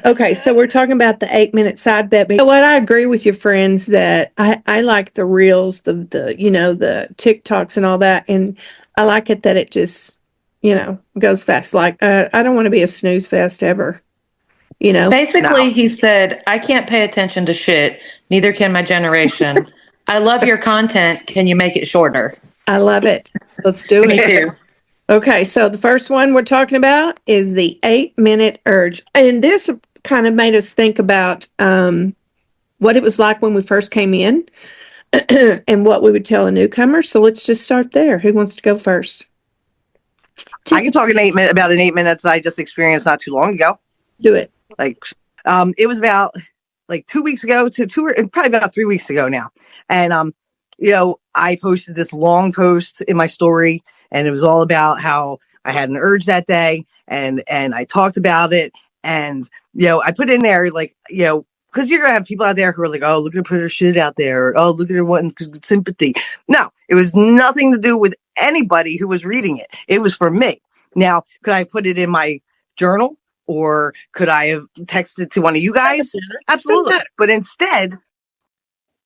Okay, so we're talking about the 8 minute side bet. But you know what? I agree with your friends that I like the reels, the TikToks and all that. And I like it that it just, goes fast. Like, I don't want to be a snooze fest ever, you know? Basically, No. he said, I can't pay attention to shit. Neither can my generation. I love your content. Can you make it shorter? I love it. Let's do Me it. too. Okay, so the first one we're talking about is the 8 minute urge. And this kind of made us think about what it was like when we first came in and what we would tell a newcomer. So let's just start there. Who wants to go first? I can talk about an 8 minutes I just experienced not too long ago. Do it. Like, it was about like 2 weeks ago probably about 3 weeks ago now. And, I posted this long post in my story, and it was all about how I had an urge that day, and I talked about it. And, I put in there, like, because you're going to have people out there who are like, oh, look at her put her shit out there. Or, oh, look at her wanting sympathy. No, it was nothing to do with anybody who was reading it. It was for me. Now, could I put it in my journal, or could I have texted to one of you guys? Absolutely. But instead,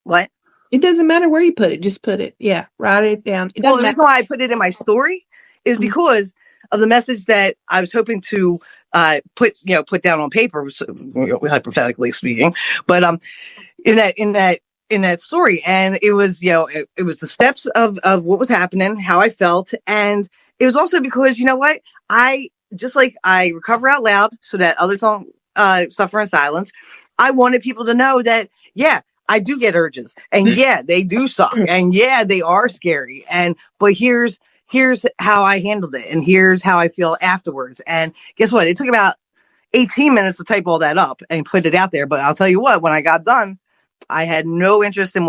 what? It doesn't matter where you put it. Just put it. Yeah, write it down. It Well, doesn't the matter. reason why I put it in my story is because of the message that I was hoping to put down on paper, hypothetically speaking. But in that story, and it was it was the steps of what was happening, how I felt, and it was also because what, I just like I recover out loud so that others don't suffer in silence. I wanted people to know that I do get urges, and they do suck, and they are scary, but here's how I handled it, and here's how I feel afterwards. And guess what? It took about 18 minutes to type all that up and put it out there. But I'll tell you what, when I got done, I had no interest in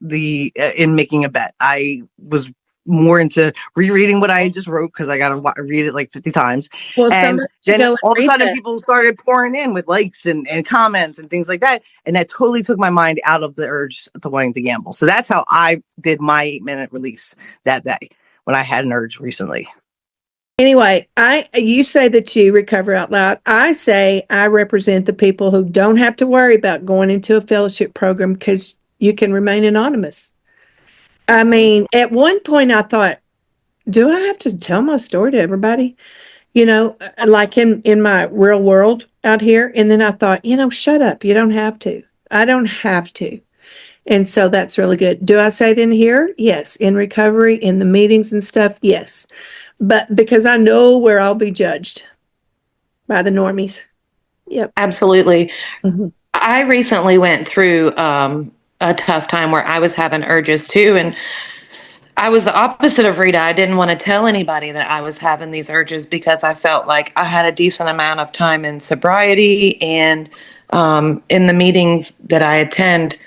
in making a bet. I was more into rereading what I had just wrote, because I got to read it like 50 times. Well, And then all of a sudden people started pouring in with likes and comments and things like that. And that totally took my mind out of the urge to wanting to gamble. So that's how I did my 8 minute release that day when I had an urge recently. Anyway, you say that you recover out loud. I say I represent the people who don't have to worry about going into a fellowship program because you can remain anonymous. I mean, at one point I thought, do I have to tell my story to everybody? Like in my real world out here. And then I thought, shut up. You don't have to. I don't have to. And so that's really good. Do I say it in here? Yes. In recovery, in the meetings and stuff? Yes. But because I know where I'll be judged by the normies. Yep. Absolutely. Mm-hmm. I recently went through a tough time where I was having urges too. And I was the opposite of Rita. I didn't want to tell anybody that I was having these urges because I felt like I had a decent amount of time in sobriety, and in the meetings that I attend,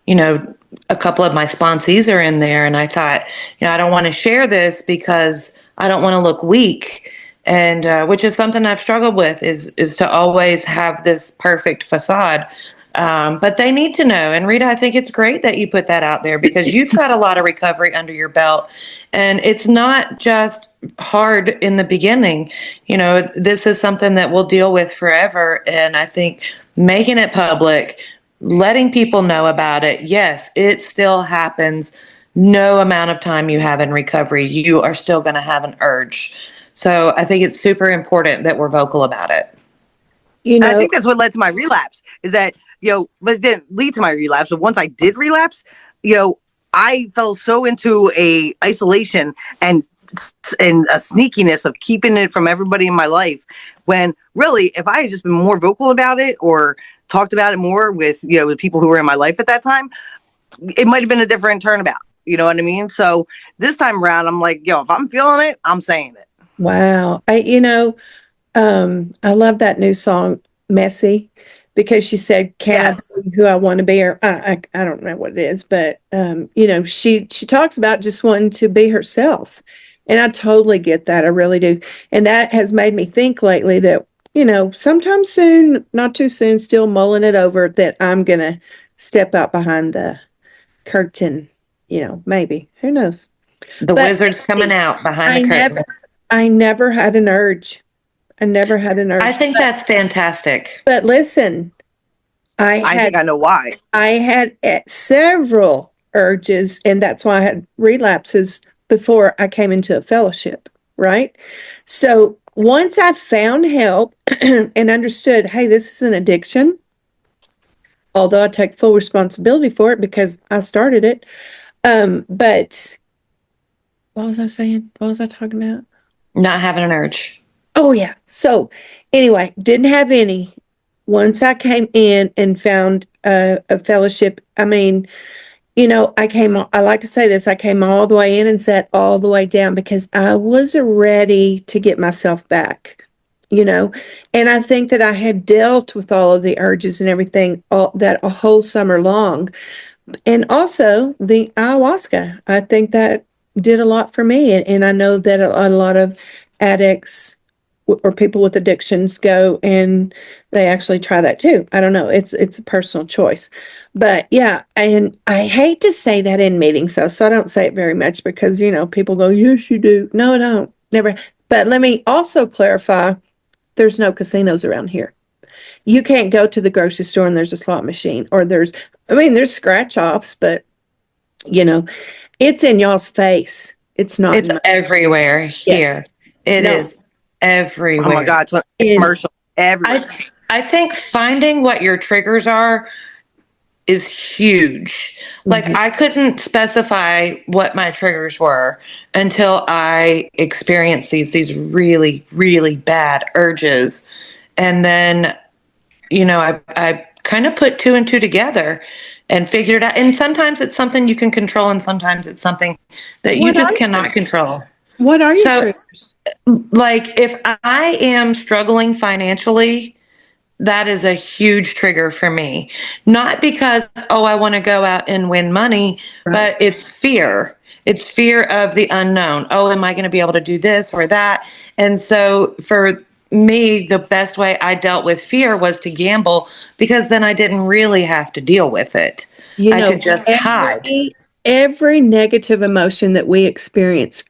a couple of my sponsees are in there, and I thought, I don't want to share this because I don't want to look weak. And which is something I've struggled with is to always have this perfect facade. But they need to know. And Rita, I think it's great that you put that out there because you've got a lot of recovery under your belt. And it's not just hard in the beginning. This is something that we'll deal with forever. And I think making it public, letting people know about it, yes, it still happens. No amount of time you have in recovery, you are still going to have an urge. So I think it's super important that we're vocal about it. I think that's what led to my relapse, is that, but it didn't lead to my relapse. But once I did relapse, I fell so into a isolation and a sneakiness of keeping it from everybody in my life, when really, if I had just been more vocal about it or talked about it more with, with people who were in my life at that time, it might have been a different turnabout. You know what I mean? So this time around, I'm like, if I'm feeling it, I'm saying it. Wow. I love that new song, Messy, because she said, can I be who I want to be? Or I don't know what it is, but, she talks about just wanting to be herself. And I totally get that. I really do. And that has made me think lately that, sometime soon, not too soon, still mulling it over, that I'm going to step out behind the curtain, maybe. Who knows? The wizard's coming out behind the curtain. I never had an urge. I never had an urge. I think that's fantastic. But listen, I think I know why. I had several urges, and that's why I had relapses before I came into a fellowship, right? So once I found help and understood, hey, this is an addiction, although I take full responsibility for it because I started it. But what was I saying? What was I talking about? Not having an urge. Oh, yeah. So anyway, didn't have any. Once I came in and found a fellowship, I mean, I like to say this, I came all the way in and sat all the way down because I was ready to get myself back, and I think that I had dealt with all of the urges and everything that a whole summer long. And also the ayahuasca, I think that did a lot for me. And I know that a lot of addicts or people with addictions go and they actually try that too. I don't know. It's a personal choice. But yeah, and I hate to say that in meetings though, so I don't say it very much because, people go, yes, you do. No, I don't. Never. But let me also clarify, there's no casinos around here. You can't go to the grocery store and there's a slot machine, or there's scratch offs, but you know, it's in y'all's face. It's not It's in my, everywhere yes. here. It No. is everywhere. Oh my God, it's a And commercial everywhere. I think finding what your triggers are is huge. Like Mhm. I couldn't specify what my triggers were until I experienced these really, really bad urges. And then, I kind of put two and two together and figured out. And sometimes it's something you can control, and sometimes it's something that you What are just cannot control. what are your So, triggers? like, if I am struggling financially, that is a huge trigger for me. Not because, oh, I want to go out and win money, Right. but it's fear. It's fear of the unknown. Oh, am I going to be able to do this or that? And so for me, the best way I dealt with fear was to gamble, because then I didn't really have to deal with it. You I know, could just hide. every negative emotion that we experience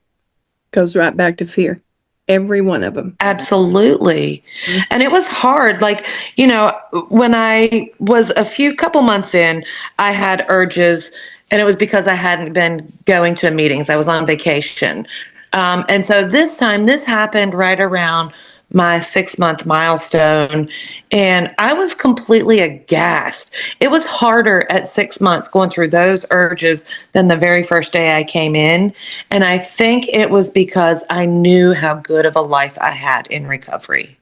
goes right back to fear. Every one of them. Absolutely. And it was hard. Like, when I was a couple months in, I had urges, and it was because I hadn't been going to meetings. I was on vacation. And so this happened right around my 6-month milestone, and I was completely aghast. It was harder at 6 months going through those urges than the very first day I came in. And I think it was because I knew how good of a life I had in recovery.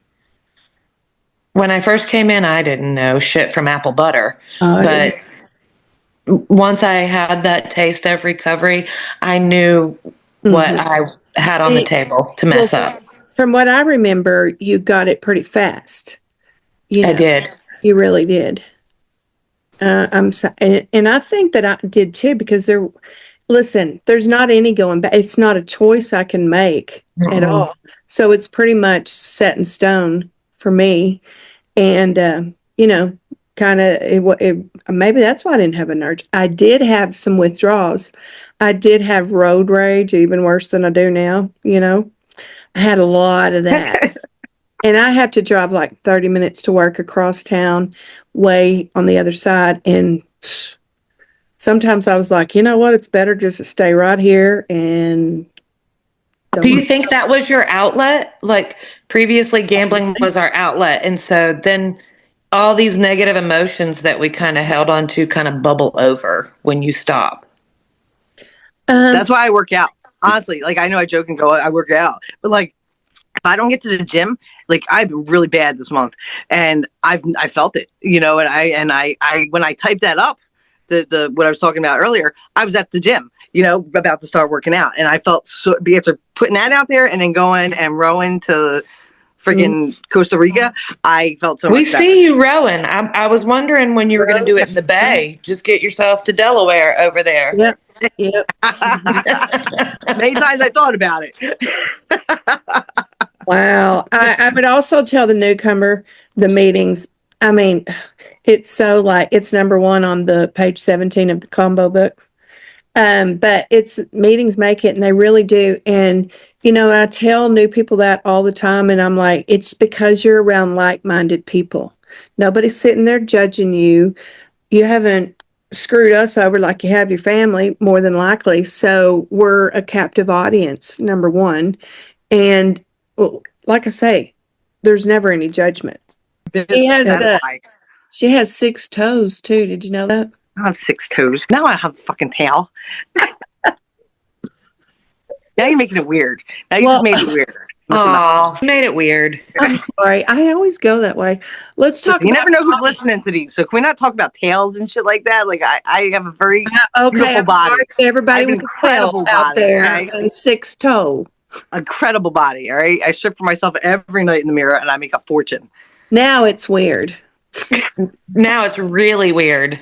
When I first came in, I didn't know shit from apple butter. But once I had that taste of recovery, I knew what I had on the table to mess up. From what I remember, you got it pretty fast. I did. You really did. I'm so, and I think that I did too, because listen, there's not any going back. It's not a choice I can make at all. So it's pretty much set in stone for me. And, kind of, maybe that's why I didn't have an urge. I did have some withdrawals. I did have road rage, even worse than I do now. I had a lot of that. And I have to drive like 30 minutes to work across town, way on the other side. And sometimes I was like, you know what? It's better just to stay right here and Do you don't. think that was your outlet? Like previously, gambling was our outlet. And so then all these negative emotions that we kind of held on to kind of bubble over when you stop. That's why I work out. Honestly, like I know I joke and go, I work out, but like if I don't get to the gym, like I've been really bad this month, and I felt it, and I when I typed that up, the what I was talking about earlier, I was at the gym, about to start working out, and I felt so after putting that out there and then going and rowing to freaking Costa Rica, I felt so We much better. see you rowing. I was wondering when you were going to do it in the bay. Just get yourself to Delaware over there. Yep. Yep. Many times I thought about it. Wow. I would also tell the newcomer the meetings. I mean, it's so like it's number one on the page 17 of the combo book. But it's meetings make it, and they really do. And, I tell new people that all the time, and I'm like, it's because you're around like-minded people. Nobody's sitting there judging you. You haven't screwed us over like you have your family, more than likely. So we're a captive audience, number one. And well, like I say, there's never any judgment. She has 6 toes too. Did you know that? I have 6 toes. Now I have a fucking tail. Now you're making it weird. Now you just made it weird. Oh, made it weird. I'm sorry. I always go that way. Let's talk. You never know who's listening to these. So can we not talk about tails and shit like that? Like I have a very beautiful body. Everybody with a tail out there and 6 toe. Incredible body. All right. I strip for myself every night in the mirror and I make a fortune. Now it's weird. Now it's really weird.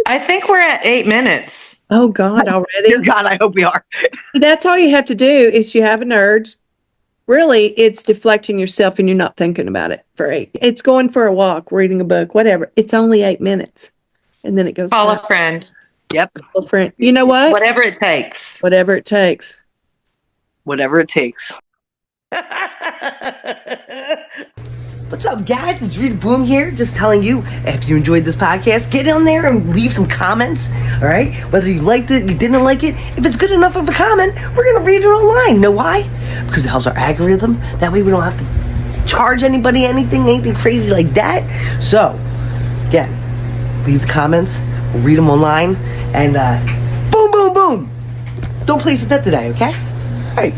I think we're at 8 minutes. Oh God, already? Dear God, I hope we are. That's all you have to do is you have an urge. Really, it's deflecting yourself and you're not thinking about it for 8. It's going for a walk, reading a book, whatever. It's only 8 minutes. And then it goes. Call a friend. Yep. Call a friend. You know what? Whatever it takes. Whatever it takes. Whatever it takes. What's up, guys? It's Rita Boom here, just telling you, if you enjoyed this podcast, get on there and leave some comments, all right? Whether you liked it, you didn't like it, if it's good enough of a comment, we're going to read it online. Know why? Because it helps our algorithm. That way we don't have to charge anybody anything crazy like that. So, again, leave the comments, we'll read them online, and boom, boom, boom. Don't place a bet today, okay? All right.